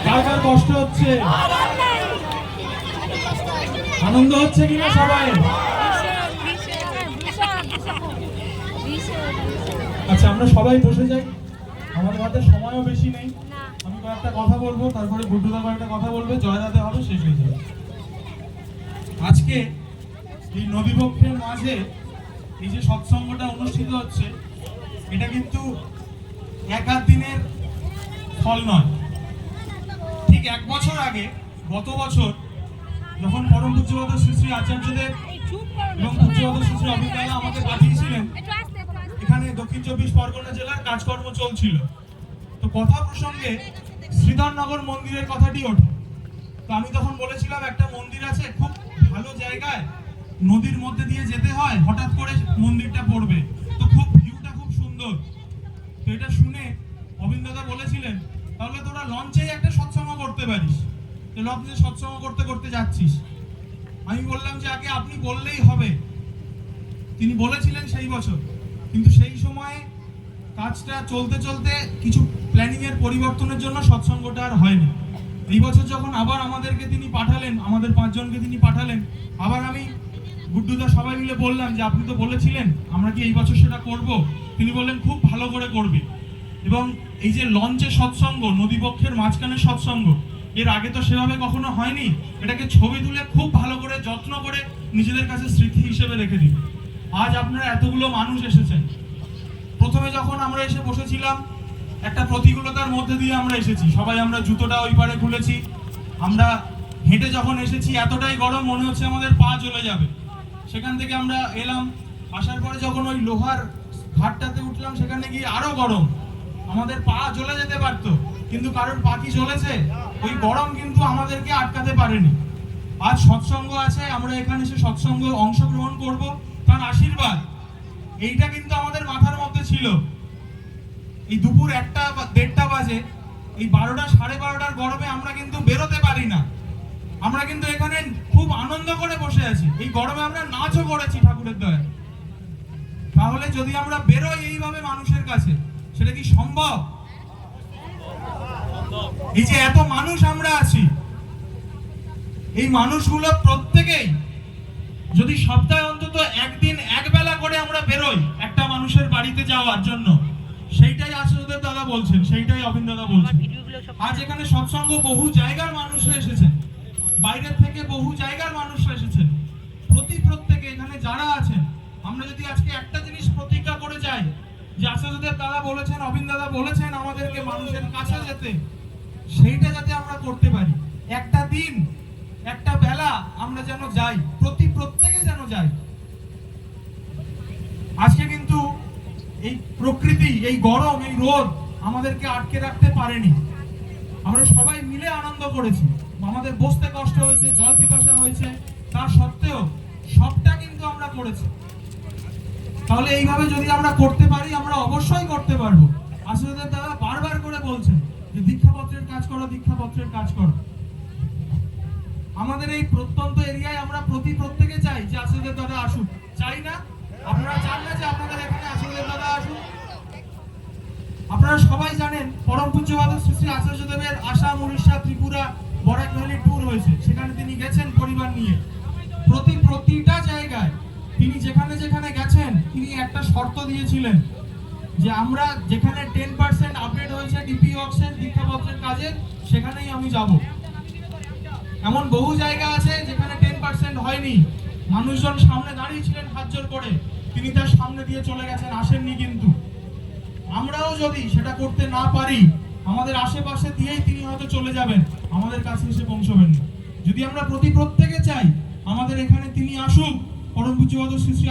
কার কার কষ্ট হচ্ছে, আনন্দ হচ্ছে কিনা সবাই? আচ্ছা, আমরা সবাই বসে যাই, আমাদের হাতে সময়ও বেশি নেই। আমি কয়েকটা কথা বলবো, তারপরে গুড্ডুদা কয়েকটা কথা বলবে, জয়রাতে হবে, শেষ হয়ে যাবে। আজকে এই নদীপক্ষের মাঝে এই যে সৎসঙ্গটা অনুষ্ঠিত হচ্ছে, এটা কিন্তু এক আধ দিনের ফল নয়। ঠিক 1 বছর আগে, গত বছর, যখন পরম পূজ্যপাদ শ্রী শ্রী আচার্যদেব এবং পূজ্যপাদ শ্রী শ্রী অভিজ্ঞতা আমাকে পাঠিয়েছিলেন, এখানে দক্ষিণ 24 পরগনা জেলার কাজকর্ম চলছিল। তো কথা প্রসঙ্গে শ্রীধরনগর মন্দিরের কথাটি ওঠে। তো আমি তখন বলেছিলাম, একটা মন্দির আছে খুব ভালো জায়গায়, নদীর মধ্যে দিয়ে যেতে হয়, হঠাৎ করে মন্দিরটা পড়বে, তো খুব ভিউটা খুব সুন্দর। তো এটা শুনে অভিজ্ঞতা বলেছিলেন, তাহলে তোরা লঞ্চেই একটা সৎসঙ্গ করতে পারিস। তো লঞ্চে সৎসঙ্গ করতে করতে যাচ্ছিস। আমি বললাম যে আগে আপনি বললেই হবে। তিনি বলেছিলেন সেই বছর, কিন্তু সেই সময়ে কাজটা চলতে চলতে কিছু প্ল্যানিং এর পরিবর্তনের জন্য সৎসঙ্গটা আর হয়নি। এই বছর যখন আবার আমাদেরকে তিনি পাঠালেন, আমাদের 5 জনকে তিনি পাঠালেন, আবার আমি গুড্ডুদা সবাই মিলে বললাম যে আপনি তো বলেছিলেন, আমরা কি এই বছর সেটা করব? তিনি বললেন খুব ভালো করে করবে। এবং এই যে লঞ্চে সৎসঙ্গ, নদীপক্ষের মাঝখানে সৎসঙ্গ, এর আগে তো সেভাবে কখনো হয়নি। এটাকে ছবি তুলে খুব ভালো করে যত্ন করে নিজেদের কাছে স্মৃতি হিসেবে রেখে দিন। আজ আপনারা এতগুলো মানুষ এসেছেন। প্রথমে যখন আমরা এসে বসেছিলাম, একটা প্রতিকূলতার মধ্যে দিয়ে আমরা এসেছি, সবাই আমরা জুতোটা ওই পারে খুলেছি। আমরা হেঁটে যখন এসেছি, এতটাই গরম মনে হচ্ছে আমাদের পা জ্বলে যাবে। সেখান থেকে আমরা এলাম, আসার পরে যখন ওই লোহার ঘাটটাতে উঠলাম, সেখানে গিয়ে আরো গরম, আমাদের পা জ্বলে যেতে পারতো, কিন্তু কারোর পা কি জ্বলেছে? ওই গরম কিন্তু আমাদেরকে আটকাতে পারেনি। আজ সৎসঙ্গ আছে, আমরা এখানে এসে সৎসঙ্গ অংশগ্রহণ করব, তার আশীর্বাদ এইটা কিন্তু আমাদের মাথার মধ্যে ছিল। এই দুপুর 1টা 1:30 বাজে, এই 12টা 12:30টার গরমে আমরা কিন্তু বেরোতে পারি না। আমরা কিন্তু এখানে খুব আনন্দ করে বসে আছি, এই গরমে আমরা নাচও করেছি ঠাকুরের দয়ায়। তাহলে যদি আমরা বেরোই এইভাবে মানুষের কাছে, সেটা কি সম্ভব? এই যে এত মানুষ আমরা আছি, এই মানুষগুলো প্রত্যেকেই যদি সপ্তাহে অন্তত একদিন একবেলা করে আমরা বেরোই একটা মানুষের বাড়িতে যাওয়ার জন্য, সেইটাই আচার্যদেব দাদা বলছেন, সেইটাই অভিন দাদা বলছেন। আজ এখানে সৎসঙ্গ বহু জায়গার মানুষরা এসেছেন, বাইরের থেকে বহু জায়গার মানুষরা এসেছেন। প্রত্যেকে এখানে যারা আছেন, আমরা যদি আজকে একটা জিনিস প্রতিজ্ঞা করে যাই, যে আচার্যদেব দাদা বলেছেন, অভিন দাদা বলেছেন আমাদেরকে মানুষের কাছে যেতে, সেইটা যাতে আমরা করতে পারি। একটা দিন, একটা বেলা আমরা যেন যাই, প্রত্যেকে যেন যাই। আজকে কিন্তু এই প্রকৃতি, এই গরম, এই রোদ আমাদেরকে আটকে রাখতে পারেনি। আমরা সবাই মিলে আনন্দ করেছি, আমাদের বসতে কষ্ট হয়েছে, জল পিপাসা হয়েছে, তার সত্ত্বেও সবটা কিন্তু আমরা করেছি। তাহলে এইভাবে যদি আমরা করতে পারি, আমরা অবশ্যই করতে পারবো। আচার্যদেব দাদা বারবার করে বলছেন যে দীক্ষাপত্রের কাজ করো, দীক্ষাপত্রের কাজ করো। আমাদের এই প্রত্যন্ত এরিয়ায় আমরা প্রত্যেকে চাই যে আচার্যদেব দাদা আসুন, চাই না? আপনারা চান না যে আপনাদের এখানে আচার্যদেব দাদা আসুন? আপনারা সবাই জানেন, পরম পূজ্যপাদ শ্রী শ্রী আচার্যদেবের আসাম, উড়িষ্যা, ত্রিপুরা, বরাক ভ্যালি ট্যুর হয়েছে, সেখানে তিনি গেছেন পরিবার নিয়ে। প্রতিটা জায়গায় তিনি যেখানে যেখানে গেছেন, তিনি একটা শর্ত দিয়েছিলেন যে আমরা যেখানে 10% আপডেট হয়েছে ডিপি ওয়ার্কসের দীক্ষাপত্রের কাজে, সেখানেই আমি যাব। এমন বহু জায়গা আছে যেখানে 10% হয়নি, মানুষজন সামনে দাঁড়িয়ে ছিলেন হাত জোর করে, তিনি তার সামনে দিয়ে চলে গেছেন, আসেননি। কিন্তু আমরাও যদি সেটা করতে না পারি, আমাদের আশেপাশে দিয়েই তিনি হয়তো চলে যাবেন, আমাদের কাছে এসে পৌঁছবেন না। যদি আমরা প্রত্যেকে চাই আমাদের এখানে তিনি আসুক, পরম পূজ্যপাদ শ্রী শ্রী